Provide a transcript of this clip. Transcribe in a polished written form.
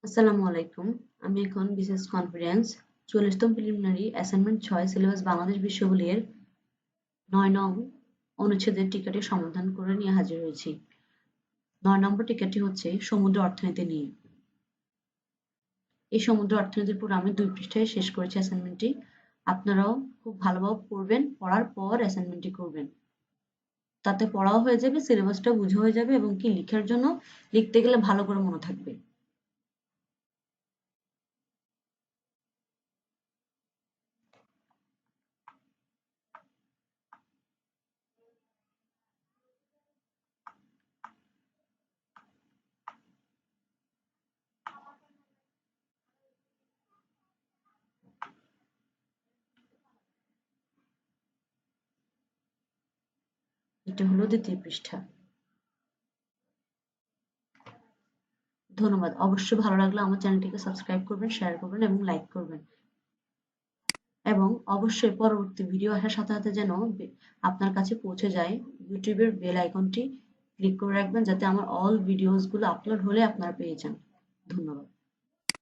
আসসালামু আলাইকুম। আমি এখন বিশেষ কনফারেন্স ৪০তম প্রিলিমিনারি অ্যাসাইনমেন্ট ৬ সিলেবাস বাংলাদেশ বিশ্ববিদ্যালয়ের ৯ নং অনুচ্ছেদের টিকাটি সমাধান করে নিয়ে হাজির হয়েছি। ৯ নম্বর টিকাটি হচ্ছে সমুদ্র অর্থনীতি নিয়ে। এই সমুদ্র অর্থনীতির পুরো আমি ২ পৃষ্ঠায় শেষ করেছি অ্যাসাইনমেন্টটি। আপনারাও খুব ভালোভাবে পড়বেন, পড়ার পর অ্যাসাইনমেন্টটি করবেন। তাতে পড়াও হয়ে যাবে, সিলেবাসটা বুঝা হয়ে যাবে এবং কি লিখার জন্য লিখতে গেলে ভালো করে মনে থাকবে। এটা হলো ২য় পৃষ্ঠা। ধন্যবাদ। অবশ্যই ভালো লাগলে আমার চ্যানেলটিকে সাবস্ক্রাইব করবেন, শেয়ার করবেন এবং লাইক করবেন। এবং অবশ্যই পরবর্তী ভিডিও আসার সাথে সাথে যেন আপনার কাছে পৌঁছে যায় ইউটিউবের বেল আইকনটি ক্লিক করে রাখবেন যাতে আমার অল ভিডিওসগুলো আপলোড হলে আপনারা পেয়ে যান। ধন্যবাদ।